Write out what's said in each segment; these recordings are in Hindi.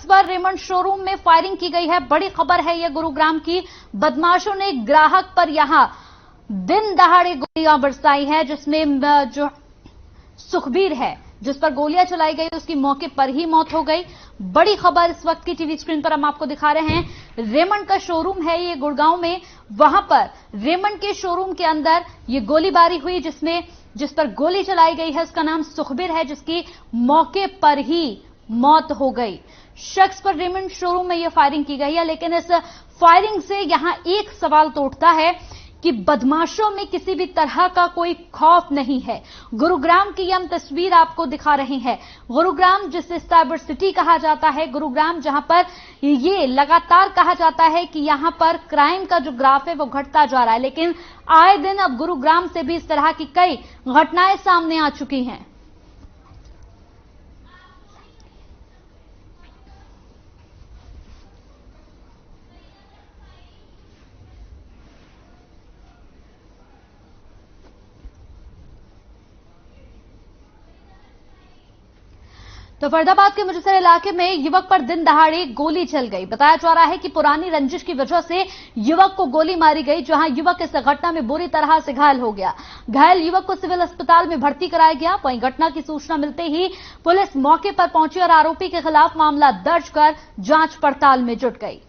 पर रेमंड शोरूम में फायरिंग की गई है। बड़ी खबर है यह गुरुग्राम की। बदमाशों ने ग्राहक पर यहां दिन दहाड़े गोलियां बरसाई है, जिसमें जो सुखबीर है जिस पर गोलियां चलाई गई उसकी मौके पर ही मौत हो गई। बड़ी खबर इस वक्त की टीवी स्क्रीन पर हम आपको दिखा रहे हैं। रेमंड का शोरूम है ये गुड़गांव में, वहां पर रेमंड के शोरूम के अंदर ये गोलीबारी हुई, जिस पर गोली चलाई गई है उसका नाम सुखबीर है, जिसकी मौके पर ही मौत हो गई। शख्स पर रेमंड शोरूम में यह फायरिंग की गई है, लेकिन इस फायरिंग से यहां एक सवाल तो उठता है कि बदमाशों में किसी भी तरह का कोई खौफ नहीं है। गुरुग्राम की हम तस्वीर आपको दिखा रहे हैं। गुरुग्राम जिसे साइबर सिटी कहा जाता है, गुरुग्राम जहां पर ये लगातार कहा जाता है कि यहां पर क्राइम का जो ग्राफ है वो घटता जा रहा है, लेकिन आए दिन अब गुरुग्राम से भी इस तरह की कई घटनाएं सामने आ चुकी हैं। तो फरीदाबाद के मुजस्सर इलाके में युवक पर दिन दहाड़े गोली चल गई। बताया जा रहा है कि पुरानी रंजिश की वजह से युवक को गोली मारी गई, जहां युवक इस घटना में बुरी तरह से घायल हो गया। घायल युवक को सिविल अस्पताल में भर्ती कराया गया। वहीं घटना की सूचना मिलते ही पुलिस मौके पर पहुंची और आरोपी के खिलाफ मामला दर्ज कर जांच पड़ताल में जुट गई।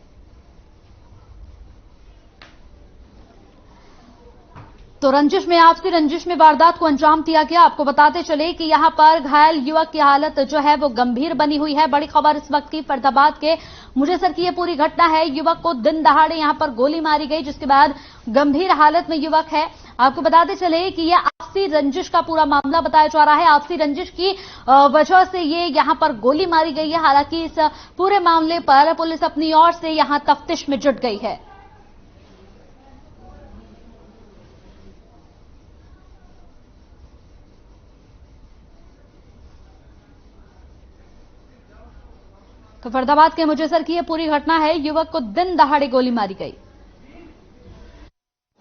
तो आपसी रंजिश में वारदात को अंजाम दिया गया। आपको बताते चले कि यहां पर घायल युवक की हालत जो है वो गंभीर बनी हुई है। बड़ी खबर इस वक्त की फरीदाबाद के मुजस्सर की यह पूरी घटना है। युवक को दिन दहाड़े यहां पर गोली मारी गई, जिसके बाद गंभीर हालत में युवक है। आपको बताते चले कि यह आपसी रंजिश का पूरा मामला बताया जा रहा है। आपसी रंजिश की वजह से ये यहां पर गोली मारी गई है। हालांकि इस पूरे मामले पर पुलिस अपनी ओर से यहां तफ्तीश में जुट गई है। तो फरीदाबाद के मुजस्सर की यह पूरी घटना है। युवक को दिन दहाड़े गोली मारी गई।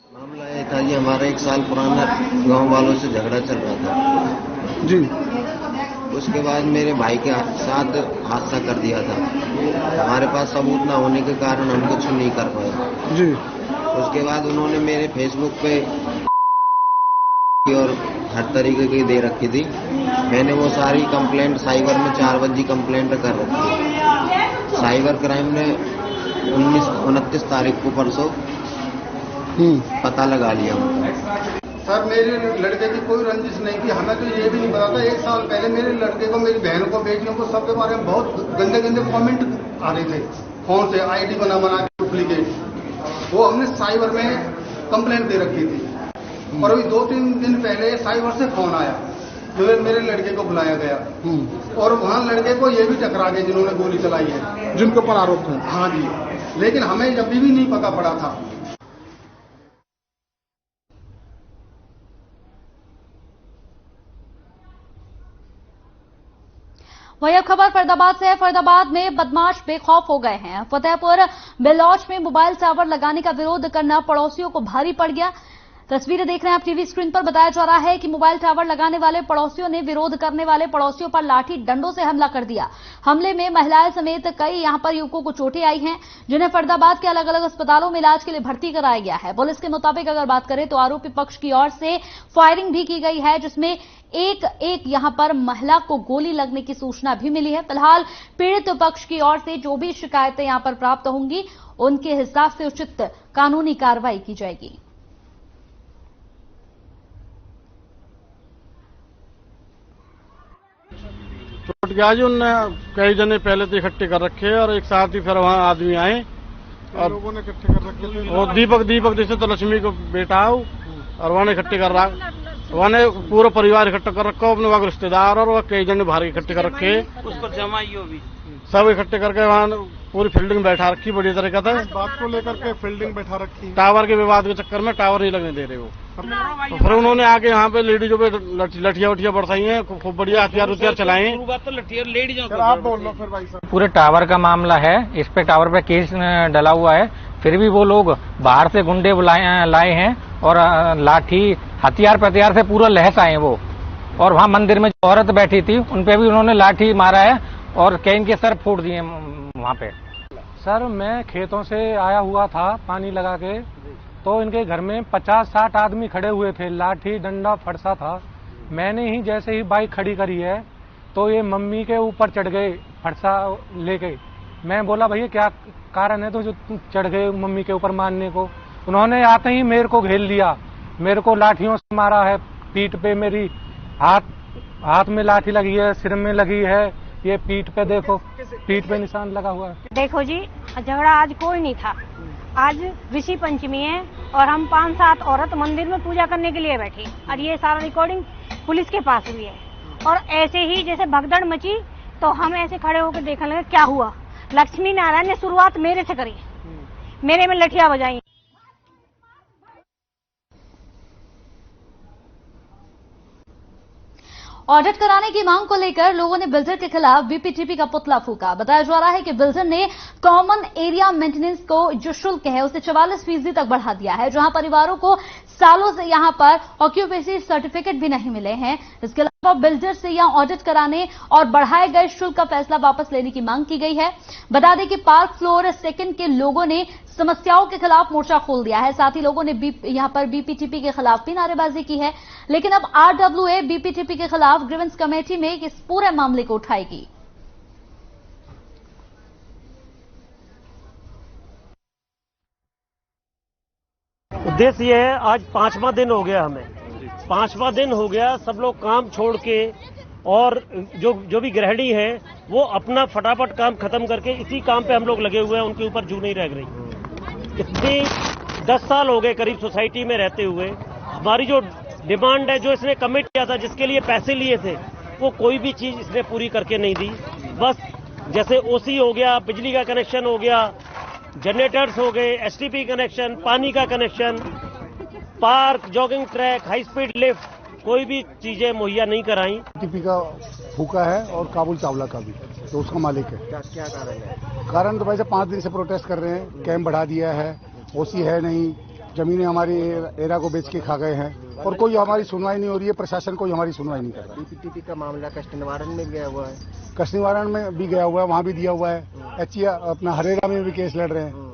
मामला ये था जी, हमारा 1 साल पुराना गांव वालों से झगड़ा चल रहा था जी। उसके बाद मेरे भाई के साथ हादसा कर दिया था। हमारे पास सबूत ना होने के कारण हम कुछ नहीं कर पाए जी। उसके बाद उन्होंने मेरे फेसबुक पे और हर तरीके की दे रखी थी। मैंने वो सारी कंप्लेंट साइबर में 4 बजे कंप्लेंट कर रखी। साइबर क्राइम ने 29 तारीख को परसों पता लगा लिया। सर मेरे लड़के की कोई रंजिश नहीं थी। हमें तो ये भी नहीं पता था। 1 साल पहले मेरे लड़के को, मेरी बहन को, बेटियों को, सबके बारे में बहुत गंदे गंदे कमेंट आ रहे थे फोन से, आईडी बना के डुप्लीकेट। वो हमने साइबर में कंप्लेंट दे रखी थी। और अभी 2-3 दिन पहले साइबर से फोन आया, जो मेरे लड़के को बुलाया गया और वहाँ लड़के को ये भी टकरा गए जिन्होंने गोली चलाई है, जिनके ऊपर आरोप है। हाँ जी, लेकिन हमें अभी भी नहीं पता पड़ा था। वही अब खबर फरीदाबाद से है। फरीदाबाद में बदमाश बेखौफ हो गए हैं। फतेहपुर बेलौच में मोबाइल टावर लगाने का विरोध करना पड़ोसियों को भारी पड़ गया। तस्वीरें देख रहे हैं आप टीवी स्क्रीन पर। बताया जा रहा है कि मोबाइल टावर लगाने वाले पड़ोसियों ने विरोध करने वाले पड़ोसियों पर लाठी डंडों से हमला कर दिया। हमले में महिलाएं समेत कई यहां पर युवकों को चोटें आई हैं, जिन्हें फरीदाबाद के अलग अलग अस्पतालों में इलाज के लिए भर्ती कराया गया है। पुलिस के मुताबिक अगर बात करें तो आरोपी पक्ष की ओर से फायरिंग भी की गई है, जिसमें एक यहां पर महिला को गोली लगने की सूचना भी मिली है। फिलहाल पीड़ित पक्ष की ओर से जो भी शिकायतें यहां पर प्राप्त होंगी उनके हिसाब से उचित कानूनी कार्रवाई की जाएगी। चोट गया जी, उनने कई जने पहले तो इकट्ठे कर रखे और एक साथ ही फिर वहाँ आदमी आए और लोगों ने इकट्ठे कर रखे थे। और दीपक जैसे तो लक्ष्मी को बेटा हो और वहाँ इकट्ठे कर रहा, वहाँ पूरा परिवार इकट्ठा कर रखा, अपने वहाँ रिश्तेदार और वह कई जने बाहर इकट्ठे कर रखे, उसको जमाइयो भी सब इकट्ठे करके वहाँ पूरी फील्डिंग बैठा रखी बढ़िया तरीका था। बात को लेकर के फील्डिंग बैठा रखी। टावर के विवाद के चक्कर में टावर नहीं लगने दे रहे वो। तो फिर उन्होंने आके यहाँ पे लेडीजों पे लठियां उठियां बरसाई हैं, खूब बढ़िया हथियार चलाए। आप बोल लो फिर भाई साहब। पूरे टावर का मामला है, इस पे टावर पे केस डला हुआ है। फिर भी वो लोग बाहर से गुंडे लाए हैं और लाठी हथियार से पूरा लहस आए वो। और वहाँ मंदिर में जो औरत बैठी थी उन पे भी उन्होंने लाठी मारा है और कई के सर फोड़ दिए। वहाँ पे। सर मैं खेतों से आया हुआ था पानी लगा के, तो इनके घर में 50-60 आदमी खड़े हुए थे, लाठी डंडा फरसा था। मैंने ही जैसे ही बाइक खड़ी करी है तो ये मम्मी के ऊपर चढ़ गए फरसा लेके। मैं बोला भैया क्या कारण है तो जो तुम चढ़ गए मम्मी के ऊपर मारने को। उन्होंने आते ही मेरे को घेर लिया, मेरे को लाठियों से मारा है, पीठ पे मेरी हाथ में लाठी लगी है, सिर में लगी है, ये पीठ पे देखो, पीठ पे निशान लगा हुआ है। देखो जी, झगड़ा आज कोई नहीं था। आज ऋषि पंचमी है और हम 5-7 औरत मंदिर में पूजा करने के लिए बैठी और ये सारा रिकॉर्डिंग पुलिस के पास हुई है। और ऐसे ही जैसे भगदड़ मची तो हम ऐसे खड़े होकर देखने लगे क्या हुआ। लक्ष्मी नारायण ने शुरुआत मेरे से करी, मेरे में लठियां बजाई। ऑडिट कराने की मांग को लेकर लोगों ने बिल्डर के खिलाफ बीपीटीपी का पुतला फूका। बताया जा रहा है कि बिल्डर ने कॉमन एरिया मेंटेनेंस को जो शुल्क है उसे 44% तक बढ़ा दिया है, जहां परिवारों को सालों से यहां पर ऑक्यूपेंसी सर्टिफिकेट भी नहीं मिले हैं। इसके अलावा बिल्डर से यहां ऑडिट कराने और बढ़ाए गए शुल्क का फैसला वापस लेने की मांग की गई है। बता दें कि पार्क फ्लोर सेकंड के लोगों ने समस्याओं के खिलाफ मोर्चा खोल दिया है। साथ ही लोगों ने यहां पर बीपीटीपी के खिलाफ भी नारेबाजी की है। लेकिन अब आरडब्ल्यूए बीपीटीपी के खिलाफ ग्रीवेंस कमेटी में इस पूरे मामले को उठाएगी। उद्देश्य ये है, आज 5वां दिन हो गया, हमें 5वां दिन हो गया, सब लोग काम छोड़ के और जो भी गृहिणी है वो अपना फटाफट काम खत्म करके इसी काम पे हम लोग लगे हुए हैं। उनके ऊपर जू नहीं रह रही। इतनी 10 साल हो गए करीब सोसाइटी में रहते हुए। हमारी जो डिमांड है, जो इसने कमिट किया था, जिसके लिए पैसे लिए थे, वो कोई भी चीज इसने पूरी करके नहीं दी। बस जैसे ओसी हो गया, बिजली का कनेक्शन हो गया, जनरेटर्स हो गए, एसटीपी कनेक्शन, पानी का connection, park, jogging track, high speed lift, कोई भी चीजें मुहैया नहीं कराई। टीपी का फूका है और काबुल चावला का भी, तो उसका मालिक है। क्या कारण है? कारण तो वैसे 5 दिन से प्रोटेस्ट कर रहे हैं, कैंप बढ़ा दिया है, ओसी है नहीं, जमीनें हमारी एरा को बेच के खा गए हैं और कोई हमारी सुनवाई नहीं हो रही है। प्रशासन कोई हमारी सुनवाई नहीं कर रहा। बीपीटीपी का मामला कष्ट निवारण में गया हुआ है, कष्ट निवारण में भी गया हुआ है, वहां भी दिया हुआ है। एचईआ अपना हरेरा में भी केस लड़ रहे हैं।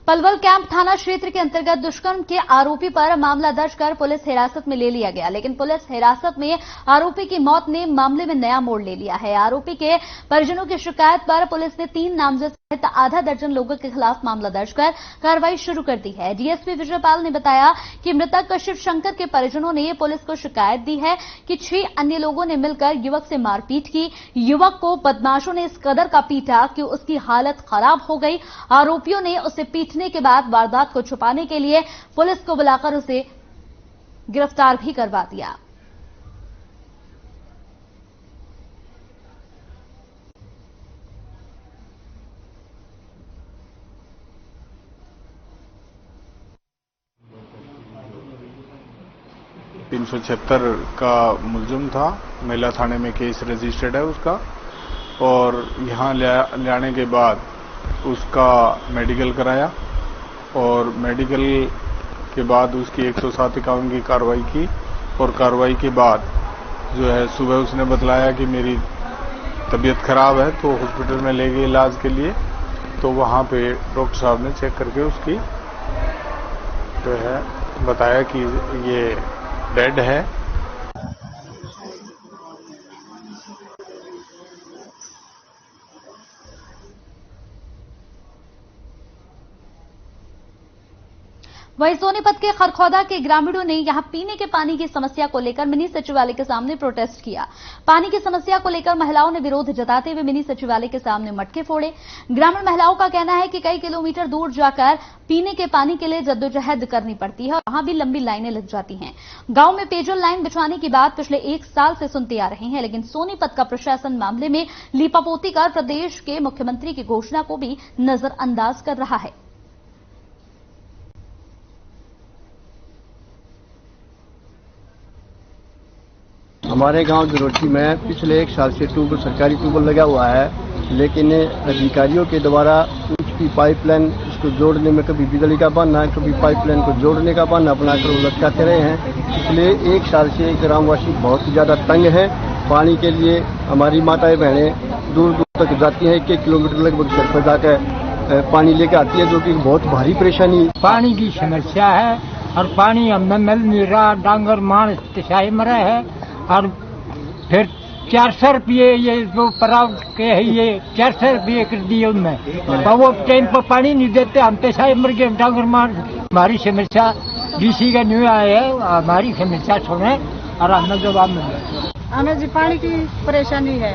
पलवल कैंप थाना क्षेत्र के अंतर्गत दुष्कर्म के आरोपी पर मामला दर्ज कर पुलिस हिरासत में ले लिया गया, लेकिन पुलिस हिरासत में आरोपी की मौत ने मामले में नया मोड़ ले लिया है। आरोपी के परिजनों की शिकायत पर पुलिस ने 3 नामजद सहित आधा दर्जन लोगों के खिलाफ मामला दर्ज कर कार्रवाई शुरू कर दी है। डीएसपी विजयपाल ने बताया कि मृतक शिव शंकर के परिजनों ने पुलिस को शिकायत दी है कि 6 अन्य लोगों ने मिलकर युवक से मारपीट की। युवक को बदमाशों ने इस कदर का पीटा कि उसकी हालत खराब हो गई। आरोपियों ने उसे पीटने के बाद वारदात को छुपाने के लिए पुलिस को बुलाकर उसे गिरफ्तार भी करवा दिया। तीन 376 का मुलजिम था, महिला थाने में केस रजिस्टर्ड है उसका, और यहाँ लाने के बाद उसका मेडिकल कराया और मेडिकल के बाद उसकी 107-51 की कार्रवाई की। और कार्रवाई के बाद जो है सुबह उसने बतलाया कि मेरी तबीयत खराब है, तो हॉस्पिटल में ले गए इलाज के लिए। तो वहाँ पे डॉक्टर साहब ने चेक करके उसकी जो है बताया कि ये डेड है। वहीं सोनीपत के खरखौदा के ग्रामीणों ने यहां पीने के पानी की समस्या को लेकर मिनी सचिवालय के सामने प्रोटेस्ट किया। पानी की समस्या को लेकर महिलाओं ने विरोध जताते हुए मिनी सचिवालय के सामने मटके फोड़े। ग्रामीण महिलाओं का कहना है कि कई किलोमीटर दूर जाकर पीने के पानी के लिए जद्दोजहद करनी पड़ती है और वहां भी लंबी लाइनें लग जाती हैं। गांव में पेयजल लाइन बिछवाने की बात पिछले 1 साल से सुनते आ रहे हैं, लेकिन सोनीपत का प्रशासन मामले में लीपापोती कर प्रदेश के मुख्यमंत्री की घोषणा को भी नजरअंदाज कर रहा है। हमारे गांव गिरोटी में पिछले 1 साल से सरकारी ट्यूबवेल लगा हुआ है, लेकिन अधिकारियों के द्वारा उसकी पाइपलाइन उसको जोड़ने में कभी बिजली का बहाना, कभी पाइपलाइन को जोड़ने का बहाना बनाकर लटकाते रहे हैं। इसलिए 1 साल से ग्रामवासी बहुत ज्यादा तंग है पानी के लिए हमारी माताएं बहनें दूर दूर तक जाती हैं, 1-1 किलोमीटर लगभग सड़क पर जाकर पानी लेकर आती है, जो कि बहुत भारी परेशानी। पानी की समस्या है और पानी हमें मिल नहीं रहा, डांगर मान तिशाई मरे है और फिर 400 रुपये ये जो पराव के है ये 400 रुपये कर दिए उनमें, तो वो टाइम पर पानी नहीं देते, हम तिशाई मर गए डांगर मान। हमारी समस्या डीसी का न्यू आए है, हमारी समस्या सुने और हमें जवाब मिले। हमें जी पानी की परेशानी है,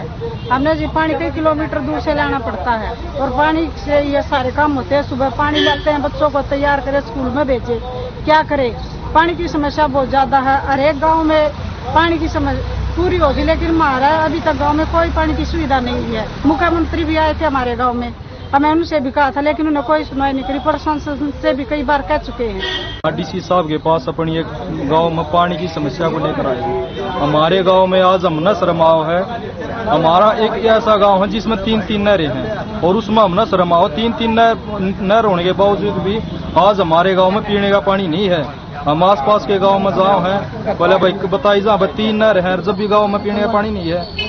हमें जी पानी कई किलोमीटर दूर से लाना पड़ता है और पानी से ये सारे काम होते हैं। सुबह पानी लाते हैं, बच्चों को तैयार करें, स्कूल में भेजे, क्या करें। पानी की समस्या बहुत ज्यादा है। हर एक गाँव में पानी की समस्या पूरी होगी, लेकिन हमारा अभी तक गांव में कोई पानी की सुविधा नहीं है। मुख्यमंत्री भी आए थे हमारे गांव में, हमें उनसे भी कहा था, लेकिन उन्होंने कोई सुनवाई नहीं करी। प्रशासन से भी कई बार कह चुके हैं। डीसी साहब के पास अपनी एक गांव में पानी की समस्या को लेकर आए। हमारे गांव में आज हमना शर्माओ है। हमारा एक ऐसा गांव है जिसमें 3-3 नहरें हैं और उसमें हमना शर्माओ 3-3 नहर होने के बावजूद भी आज हमारे गाँव में पीने का पानी नहीं है। हम आस पास के गांव में गाँव हैं, बोले भाई बताइए जहाँ 3 नहर हैं, जब भी गाँव में पीने का पानी नहीं है।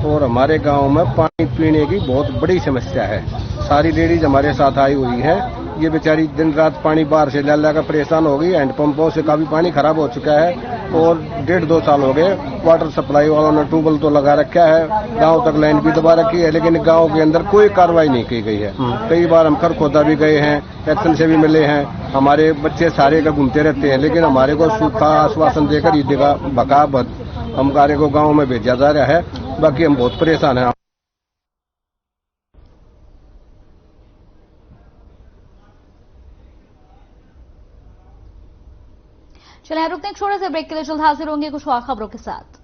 और हमारे गांव में पानी पीने की बहुत बड़ी समस्या है। सारी लेडीज हमारे साथ आई हुई है, ये बेचारी दिन रात पानी बाहर से ला ला कर परेशान हो गई। हैंडपंपों से काफी पानी खराब हो चुका है और 1.5-2 साल हो गए। वाटर सप्लाई वालों ने ट्यूबवेल तो लगा रखा है, गांव तक लाइन भी दबा रखी है, लेकिन गांव के अंदर कोई कार्रवाई नहीं की गई है। कई बार हम खरखोदा भी गए हैं, एक्शन से भी मिले हैं, हमारे बच्चे सारे का घूमते रहते हैं, लेकिन हमारे को सूखा आश्वासन देकर ईद का बका हमारे को गाँव में भेजा जा रहा है। बाकी हम बहुत परेशान हैं। चलिए रुकते हैं छोटे से ब्रेक के लिए, जल्द हाजिर होंगे कुछ और खबरों के साथ।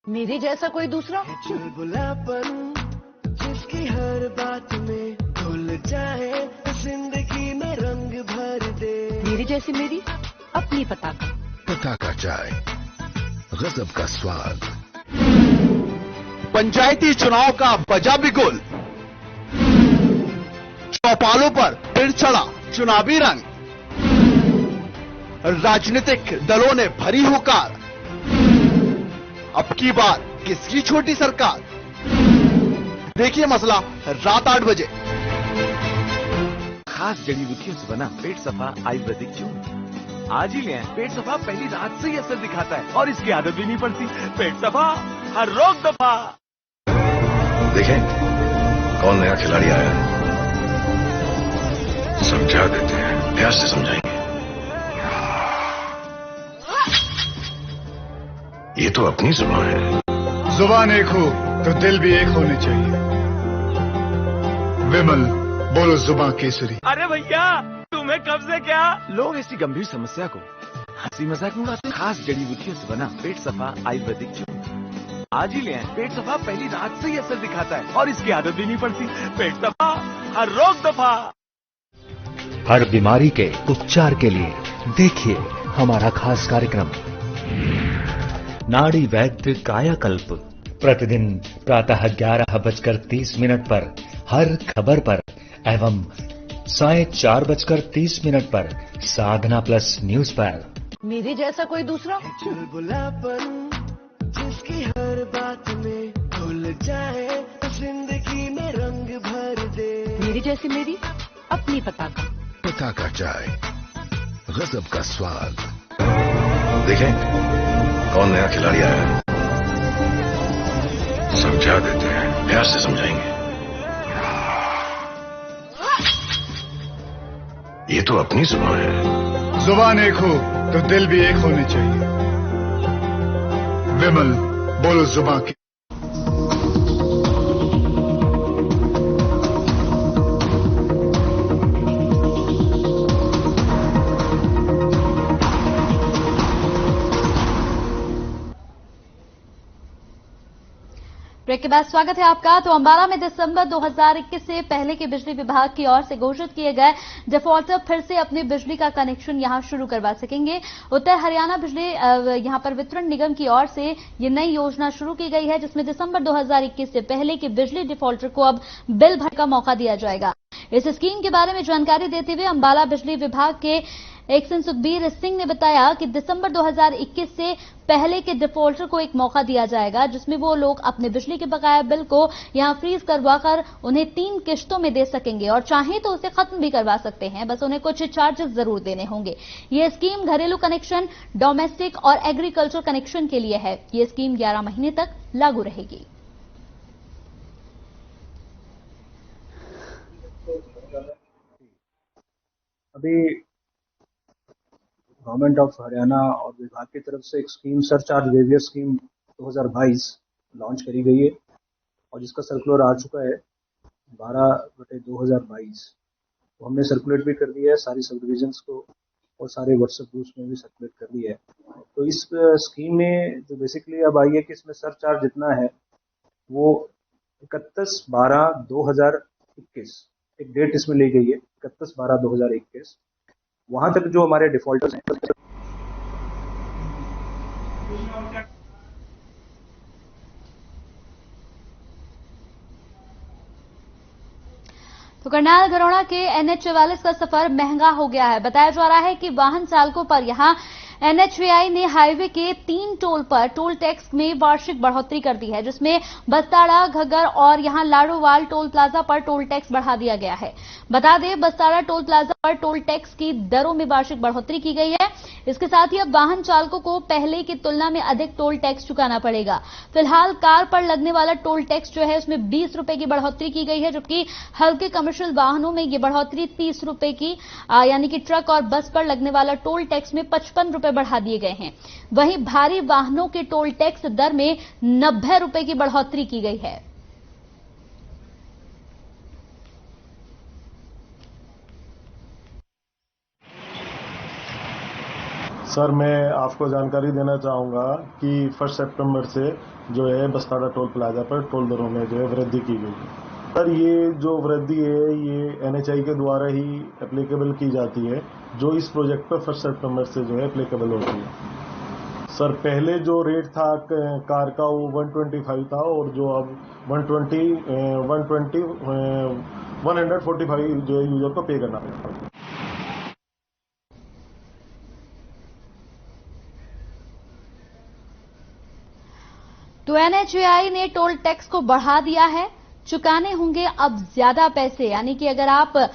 मेरे जैसा कोई दूसरा चुलबुलापन जिसकी हर बात में घुल जाए, जिंदगी में रंग भर दे। मेरी जैसी मेरी अपनी पताका चाय, गजब का स्वाद। पंचायती चुनाव का बजा बिगुल, चौपालों पर फिर चढ़ा चुनावी रंग। राजनीतिक दलों ने भरी हुकार, अब की बार किसकी छोटी सरकार। देखिए मसला रात 8 बजे। खास जड़ी बूटियों से बना पेट सफा आयुर्वेदिक चूर्ण आज ही लें। पेट सफा पहली रात से ही असर दिखाता है और इसकी आदत भी नहीं पड़ती। पेट सफा हर रोग दफा। देखें कौन नया खिलाड़ी आया है, समझा देते हैं, प्यार से समझाएंगे। ये तो अपनी जुबान है। जुबान एक हो तो दिल भी एक होने चाहिए। विमल बोलो जुबान केसरी। अरे भैया तुम्हें कब से क्या। लोग ऐसी गंभीर समस्या को हंसी मजाक में उड़ाते। खास जड़ी बूटियों से बना पेट सफा आयुर्वेदिक चूर्ण आज ही लें। पेट सफा पहली रात से ही असर दिखाता है और इसकी आदत भी नहीं पड़ती। पेट सफा हर रोग दफा। हर बीमारी के उपचार के लिए देखिए हमारा खास कार्यक्रम नाड़ी वैद्य कायाकल्प, प्रतिदिन प्रातः 11:30 पर हर खबर पर एवं 4:30 पर साधना प्लस न्यूज पर। मेरे जैसा कोई दूसरा चुलबुलापन जिसकी हर बात में घुल जाए, जिंदगी में रंग भर दे। मेरी जैसी मेरी अपनी पताका चाय, गजब का स्वाद। देखें कौन नया खिलाड़ी आया है, समझा देते हैं, प्यार से समझाएंगे। ये तो अपनी जुबान है। जुबान एक हो तो दिल भी एक होने चाहिए। विमल बोलो जुबान की। ब्रेक के बाद स्वागत है आपका। तो अंबाला में दिसंबर 2021 से पहले के बिजली विभाग की ओर से घोषित किए गए डिफॉल्टर फिर से अपने बिजली का कनेक्शन यहां शुरू करवा सकेंगे। उत्तर हरियाणा बिजली यहां पर वितरण निगम की ओर से ये नई योजना शुरू की गई है, जिसमें दिसंबर 2021 से पहले के बिजली डिफॉल्टर को अब बिल भरने का मौका दिया जाएगा। इस स्कीम के बारे में जानकारी देते हुए अंबाला बिजली विभाग के एक्सन सुखबीर सिंह ने बताया कि दिसंबर 2021 से पहले के डिफॉल्टर को एक मौका दिया जाएगा, जिसमें वो लोग अपने बिजली के बकाया बिल को यहां फ्रीज करवाकर उन्हें 3 किश्तों में दे सकेंगे और चाहें तो उसे खत्म भी करवा सकते हैं, बस उन्हें कुछ चार्जेस जरूर देने होंगे। ये स्कीम घरेलू कनेक्शन, डोमेस्टिक और एग्रीकल्चर कनेक्शन के लिए है। ये स्कीम 11 महीने तक लागू रहेगी। अभी गवर्नमेंट ऑफ हरियाणा और विभाग की तरफ से एक scheme surcharge waiver scheme 2022 launch करी गई है और जिसका सर्कुलर आ चुका है 12/2022। तो हमने सर्कुलेट भी कर दिया है सारी सब डिविजन्स को और सारे व्हाट्सएप ग्रुप्स में भी सर्कुलेट कर दिया है। तो इस स्कीम में जो बेसिकली अब आई है कि इसमें सरचार्ज जितना है वो 31/12/2021 एक डेट इसमें ली गई है, 31/12/2021। वहां तक जो हमारे डिफॉल्टर्स हैं तो करनाल घरौड़ा के NH44 का सफर महंगा हो गया है। बताया जा रहा है कि वाहन चालकों पर यहां NHAI ने हाईवे के 3 टोल पर टोल टैक्स में वार्षिक बढ़ोतरी कर दी है, जिसमें बस्ताड़ा, घग्गर और यहां लाडोवाल टोल प्लाजा पर टोल टैक्स बढ़ा दिया गया है। बता दें, बस्ताड़ा टोल प्लाजा पर टोल टैक्स की दरों में वार्षिक बढ़ोतरी की गई है। इसके साथ ही अब वाहन चालकों को पहले की तुलना में अधिक टोल टैक्स चुकाना पड़ेगा। फिलहाल कार पर लगने वाला टोल टैक्स जो है उसमें 20 रुपए की बढ़ोतरी की गई है, जबकि हल्के कमर्शियल वाहनों में ये बढ़ोतरी 30 रुपए की यानी कि ट्रक और बस पर लगने वाला टोल टैक्स में 55 रुपए बढ़ा दिए गए हैं। वहीं भारी वाहनों के टोल टैक्स दर में 90 रुपए की बढ़ोतरी की गई है। सर, मैं आपको जानकारी देना चाहूँगा कि 1 सितंबर से जो है बस्ताड़ा टोल प्लाजा पर टोल दरों में जो है वृद्धि की गई है। सर, ये जो वृद्धि है ये NHAI के द्वारा ही एप्लीकेबल की जाती है, जो इस प्रोजेक्ट पर 1 सितंबर से जो है एप्लीकेबल होती है। सर, पहले जो रेट था कार का वो 125 था और जो अब 145 जो है यूजर को पे करना पड़ता है। तो NHAI ने टोल टैक्स को बढ़ा दिया है, चुकाने होंगे अब ज्यादा पैसे। यानी कि अगर आप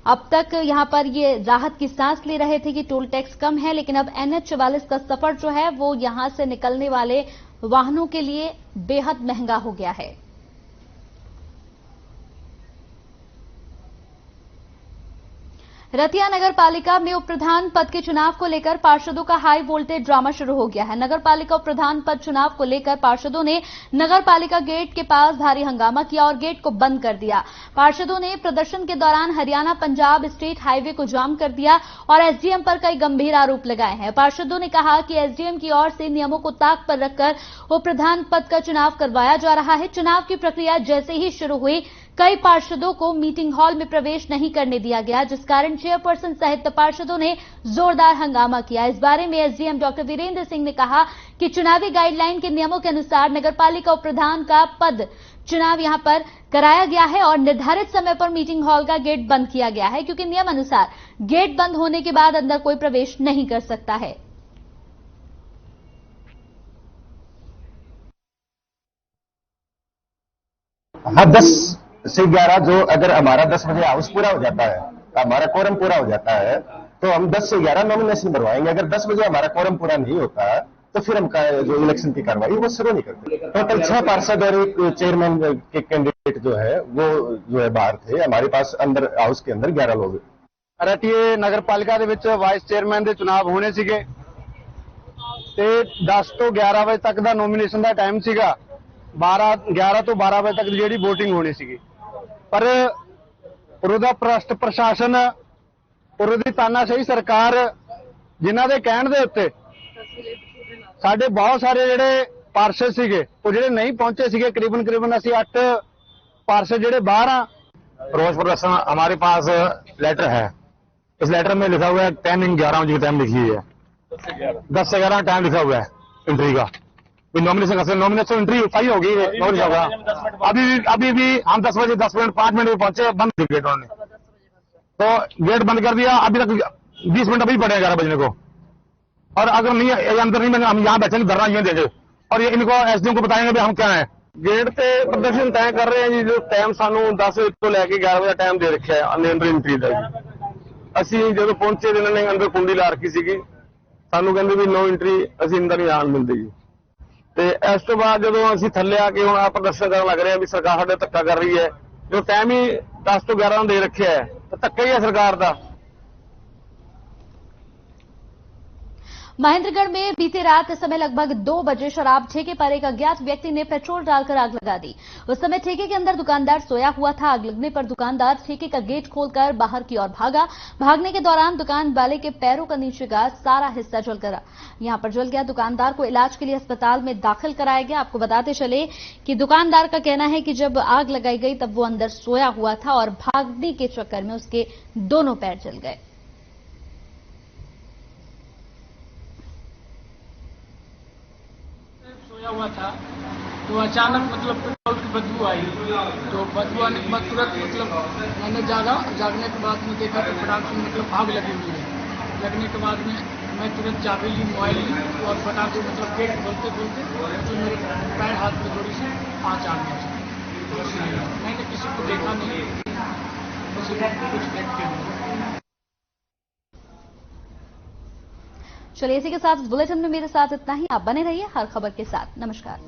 अब तक यहां पर ये राहत की सांस ले रहे थे कि टोल टैक्स कम है, लेकिन अब NH44 का सफर जो है वो यहां से निकलने वाले वाहनों के लिए बेहद महंगा हो गया है। रतिया नगर पालिका में उप प्रधान पद के चुनाव को लेकर पार्षदों का हाई वोल्टेज ड्रामा शुरू हो गया है। नगर पालिका उप प्रधान पद चुनाव को लेकर पार्षदों ने नगर पालिका गेट के पास भारी हंगामा किया और गेट को बंद कर दिया। पार्षदों ने प्रदर्शन के दौरान हरियाणा पंजाब स्टेट हाईवे को जाम कर दिया और एसडीएम पर कई गंभीर आरोप लगाए हैं। पार्षदों ने कहा कि एसडीएम की ओर से नियमों को ताक पर रखकर उप प्रधान पद का चुनाव करवाया जा रहा है। चुनाव की प्रक्रिया जैसे ही शुरू हुई, कई पार्षदों को मीटिंग हॉल में प्रवेश नहीं करने दिया गया, जिस कारण चेयरपर्सन सहित पार्षदों ने जोरदार हंगामा किया। इस बारे में एसडीएम डॉक्टर वीरेंद्र सिंह ने कहा कि चुनावी गाइडलाइन के नियमों के अनुसार नगरपालिका उप प्रधान का पद चुनाव यहां पर कराया गया है और निर्धारित समय पर मीटिंग हॉल का गेट बंद किया गया है, क्योंकि नियम अनुसार गेट बंद होने के बाद अंदर कोई प्रवेश नहीं कर सकता है। हाँ, 10 से 11 जो अगर हमारा 10 बजे हाउस पूरा हो जाता है, हमारा कोरम पूरा हो जाता है, तो हम 10 से 11 नॉमिनेशन भरवाएंगे। अगर 10 बजे हमारा कोरम पूरा नहीं होता तो फिर हम जो इलेक्शन की कार्रवाई वो शुरू नहीं करते। टोटल 6 पार्षद और एक चेयरमैन के कैंडिडेट जो है वो जो है बाहर थे। हमारे पास अंदर हाउस के अंदर 11 लोग। रतिया नगर पालिका ਦੇ ਵਿੱਚ ਵਾਈਸ ਚੇਅਰਮੈਨ ਦੇ ਚੁਣਾਵ ਹੋਣੇ ਸੀਗੇ ਤੇ 10 ਤੋਂ 11 ਵਜੇ ਤੱਕ ਦਾ ਨੋਮੀਨੇਸ਼ਨ ਦਾ ਟਾਈਮ ਸੀਗਾ। 11 ਤੋਂ 12 ਵਜੇ ਤੱਕ ਜਿਹੜੀ VOTING ਹੋਣੀ ਸੀਗੀ, ਪਰ ਉਹਦਾ ਭ੍ਰਸ਼ਟ ਪ੍ਰਸ਼ਾਸਨ, ਉਹਦੀ ਤਾਨਾਸ਼ਾਹੀ ਸਰਕਾਰ, ਜਿਨ੍ਹਾਂ ਦੇ ਕਹਿਣ ਦੇ ਉੱਤੇ ਸਾਡੇ ਬਹੁਤ ਸਾਰੇ ਜਿਹੜੇ ਪਾਰषद ਸੀਗੇ ਉਹ ਜਿਹੜੇ ਨਹੀਂ ਪਹੁੰचे ਸੀਗੇ। करीबन ਅਸੀਂ 8 पार्षद ਜਿਹੜੇ बाहर ਆ। रोज प्रदर्शन हमारे पास लेटर है, इस लेटर में लिखा हुआ है टाइमिंग 11 बजे की टाइम लिखी हुई है, 10 से 11 टाइम लिखा हुआ है एंट्री का। नॉमिनेशन एंट्री सही होगी, होगा। अभी भी हम 10 बजे 10 मिनट 5 मिनट में पहुंचे, बंद गेट उन्होंने, तो गेट बंद कर दिया। अभी तक 20 मिनट अभी पड़े 11 बजने को, और अगर नहीं अंदर नहीं हम यहाँ बैठेंगे, धरना यूं देंगे और ये इनको एसडीएम को बताएंगे भी हम क्या है। गेट पे प्रदर्शन तय कर रहे हैं जी, जो टाइम सानू 10 वजे तो लैके 11 बजे टाइम दे रखा है अंदर एंट्री का। ਅਸੀਂ ਜਦੋਂ ਪਹੁੰਚੇ ਇਹਨਾਂ ਨੇ ਅੰਦਰ ਕੁੰਡੀ ਲਾ ਰੱਖੀ ਸੀਗੀ, ਸਾਨੂੰ ਕਹਿੰਦੇ ਵੀ ਨੋ ਐਂਟਰੀ, ਅਸੀਂ ਅੰਦਰ ਨਹੀਂ ਆਣ ਦਿੰਦੇ ਜੀ। ਤੇ ਇਸ ਤੋਂ ਬਾਅਦ ਜਦੋਂ ਅਸੀਂ ਥੱਲੇ ਆ ਕੇ ਹੁਣ ਆ ਪ੍ਰਦਰਸ਼ਨ ਕਰਨ ਲੱਗ ਰਹੇ ਹਾਂ ਵੀ ਸਰਕਾਰ ਸਾਡੇ ਧੱਕਾ ਕਰ ਰਹੀ ਹੈ, ਜੋ ਟਾਈਮ ਹੀ 10 ਤੋਂ 11 ਦੇ ਰੱਖਿਆ ਹੈ ਤਾਂ ਧੱਕਾ ਹੀ ਹੈ ਸਰਕਾਰ ਦਾ। महेंद्रगढ़ में बीती रात इस समय लगभग 2 बजे शराब ठेके पर एक अज्ञात व्यक्ति ने पेट्रोल डालकर आग लगा दी। उस समय ठेके के अंदर दुकानदार सोया हुआ था। आग लगने पर दुकानदार ठेके का गेट खोलकर बाहर की ओर भागा। भागने के दौरान दुकान वाले के पैरों का नीचे का सारा हिस्सा जलकर यहां पर जल गया। दुकानदार को इलाज के लिए अस्पताल में दाखिल कराया गया। आपको बताते चले कि दुकानदार का कहना है कि जब आग लगाई गई तब वो अंदर सोया हुआ था और भागने के चक्कर में उसके दोनों पैर जल गए। सोया हुआ था तो अचानक मतलब पेट्रोल की बदबू आई, तो बदबू आने के बाद तुरंत मतलब मैंने जागने के बाद में देखा तो फटाक से मतलब आग लगी हुई है। लगने के बाद में मैं तुरंत चाबी ली, मोबाइल ली और फटाक से मतलब गेट खोलते खोलते तो मेरे पैर हाथ में थोड़ी सी आँच आ गई। मैंने किसी को देखा नहीं, किसी को कुछ देखते नहीं। चलिए इसी के साथ बुलेटिन में मेरे साथ इतना ही। आप बने रहिए हर खबर के साथ। नमस्कार।